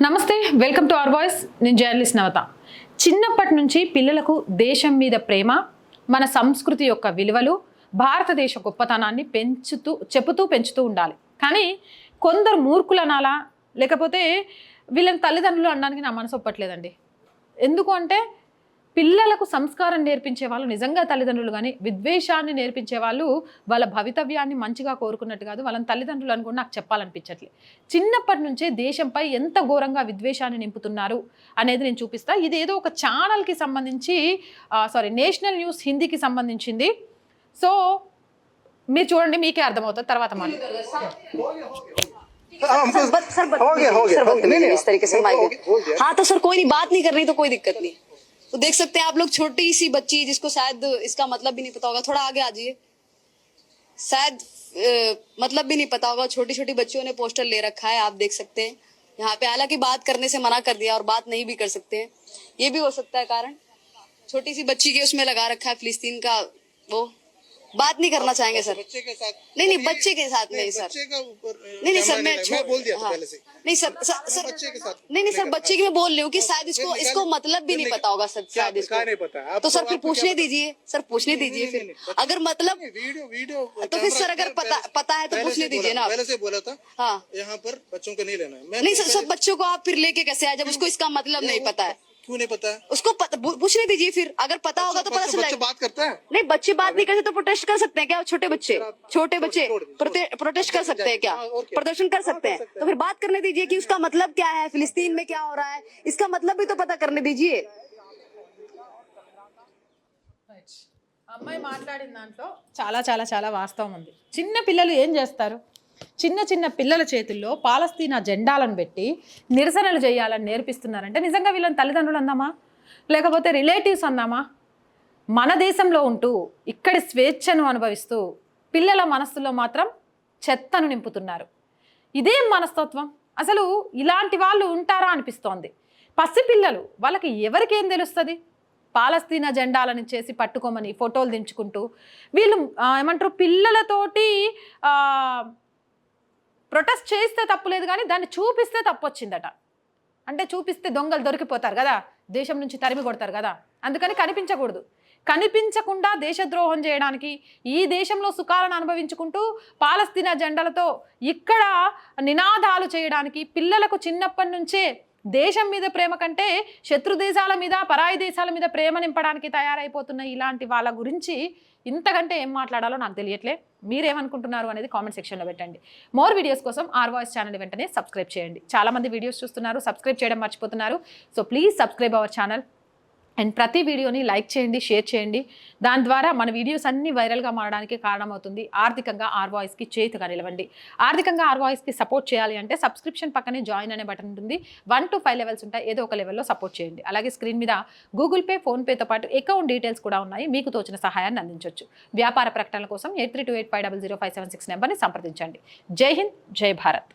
నమస్తే, welcome to our voice. నేను journalist నవత. చిన్నప్పటి నుంచి పిల్లలకు దేశం మీద ప్రేమ, మన సంస్కృతి యొక్క విలువలు, భారతదేశ గొప్పతనాన్ని చెబుతూ పెంచుతూ ఉండాలి. కానీ కొందరు మూర్ఖులు అనాలా, లేకపోతే వీళ్ళని తల్లిదండ్రులు అనడానికి నా మనసు ఒప్పట్లేదండి. ఎందుకు అంటే పిల్లలకు సంస్కారం నేర్పించే వాళ్ళు నిజంగా తల్లిదండ్రులు, కానీ విద్వేషాన్ని నేర్పించే వాళ్ళు వాళ్ళ భవితవ్యాన్ని మంచిగా కోరుకున్నట్టు కాదు. వాళ్ళని తల్లిదండ్రులు అని కూడా నాకు చెప్పాలనిపించట్లేదు. చిన్నప్పటి నుంచే దేశంపై ఎంత ఘోరంగా విద్వేషాన్ని నింపుతున్నారు అనేది నేను చూపిస్తా. ఇది ఏదో ఒక ఛానల్కి సంబంధించి నేషనల్ న్యూస్ హిందీకి సంబంధించింది. సో మీరు చూడండి, మీకే అర్థమవుతుంది. తర్వాత इस तरीके से हाँ तो सर कोई नहीं, बात नहीं कर रही तो कोई दिक्कत नहीं. तो देख सकते हैं आप लोग, छोटी सी बच्ची जिसको शायद इसका मतलब भी नहीं पता होगा, थोड़ा आगे आ जाइए. शायद मतलब भी नहीं पता होगा, छोटी छोटी बच्चियों ने पोस्टर ले रखा है, आप देख सकते हैं यहाँ पे. हालांकि बात करने से मना कर दिया और बात नहीं भी कर सकते हैं, ये भी हो सकता है कारण. छोटी सी बच्ची के उसमें लगा रखा है फिलिस्तीन का, वो बात नहीं करना चाहेंगे सर. बच्चे के साथ नहीं बच्चे के साथ नहीं सर, बच्चे का ऊपर नहीं सर, मैं बोल दिया था पहले से. नहीं सर बच्चे के साथ नहीं सर, बच्चे की मैं बोल रही हूँ कि शायद इसको मतलब भी नहीं पता होगा सर. शायद इसको नहीं पता. तो सर फिर पूछने दीजिए सर, पूछने दीजिए फिर. अगर मतलब वीडियो तो फिर सर अगर पता है तो पूछने दीजिए ना. पहले से बोला था हाँ, यहाँ पर बच्चों को नहीं लेना है. नहीं सर, बच्चों को आप फिर लेके कैसे आए जब उसको इसका मतलब नहीं पता है? क्यों नहीं पता है? उसको पूछने दीजिए फिर. अगर पता होगा तो पता चला. बच्चे बात करता है. नहीं, बच्चे बात नहीं करते तो प्रोटेस्ट कर सकते हैं क्या? छोटे बच्चे प्रोटेस्ट कर सकते हैं क्या? प्रदर्शन कर सकते हैं. तो फिर बात करने दीजिए कि उसका मतलब क्या है, फिलिस्तीन में क्या हो रहा है, इसका मतलब भी तो पता करने दीजिए. అమ్మాయి మాట్లాడిన దాంట్లో చాలా చాలా చాలా వాస్తవం ఉంది. చిన్న పిల్లలు ఏం చేస్తారు? చిన్న పిల్లల చేతుల్లో పాలస్తీనా జెండాలను పెట్టి నిరసనలు చేయాలని నేర్పిస్తున్నారంటే నిజంగా వీళ్ళని తల్లిదండ్రులు అందామా, లేకపోతే రిలేటివ్స్ అందామా? మన దేశంలో ఉంటూ ఇక్కడి స్వేచ్ఛను అనుభవిస్తూ పిల్లల మనస్సులో మాత్రం చెత్తను నింపుతున్నారు. ఇదేం మనస్తత్వం? అసలు ఇలాంటి వాళ్ళు ఉంటారా అనిపిస్తోంది. పసిపిల్లలు, వాళ్ళకి ఎవరికేం తెలుస్తుంది? పాలస్తీనా జెండాలను చేసి పట్టుకోమని ఫోటోలు దించుకుంటూ వీళ్ళు ఏమంటారు, పిల్లలతోటి ప్రొటెస్ట్ చేస్తే తప్పులేదు, కానీ దాన్ని చూపిస్తే తప్పు వచ్చిందట. అంటే చూపిస్తే దొంగలు దొరికిపోతారు కదా, దేశం నుంచి తరిమి కొడతారు కదా, అందుకని కనిపించకూడదు. కనిపించకుండా దేశద్రోహం చేయడానికి, ఈ దేశంలో సుఖాలను అనుభవించుకుంటూ పాలస్తీనా జెండాలతో ఇక్కడ నినాదాలు చేయడానికి, పిల్లలకు చిన్నప్పటి నుంచే దేశం మీద ప్రేమ కంటే శత్రు దేశాల మీద, పరాయి దేశాల మీద ప్రేమ నింపడానికి తయారైపోతున్న ఇలాంటి వాళ్ళ గురించి ఇంతకంటే ఏం మాట్లాడాలో నాకు తెలియట్లే. మీరేమనుకుంటున్నారు అనేది కామెంట్ సెక్షన్లో పెట్టండి. మోర్ వీడియోస్ కోసం ఆర్ వాయిస్ ఛానల్ వెంటనే సబ్స్క్రైబ్ చేయండి. చాలామంది వీడియోస్ చూస్తున్నారు, సబ్స్క్రైబ్ చేయడం మర్చిపోతున్నారు. So please subscribe our channel and ప్రతి వీడియోని లైక్ చేయండి, షేర్ చేయండి. దాని ద్వారా మన వీడియోస్ అన్నీ వైరల్గా మారడానికి కారణమవుతుంది. ఆర్థికంగా ఆర్ వాయిస్కి చేతిగా నిలవండి. ఆర్థికంగా ఆర్ వాయిస్కి సపోర్ట్ చేయాలి అంటే సబ్స్క్రిప్షన్ పక్కనే జాయిన్ అనే బటన్ ఉంటుంది. 1 to 5 లెవెల్స్ ఉంటాయి, ఏదో ఒక లెవెల్లో సపోర్ట్ చేయండి. అలాగే స్క్రీన్ మీద గూగుల్ పే, ఫోన్పేతో పాటు అకౌంట్ డీటెయిల్స్ కూడా ఉన్నాయి, మీకు తోచిన సహాయాన్ని అందించవచ్చు. వ్యాపార ప్రకటనల కోసం 8328500576 నెంబర్ని సంప్రదించండి. జై హింద్, జై భారత్.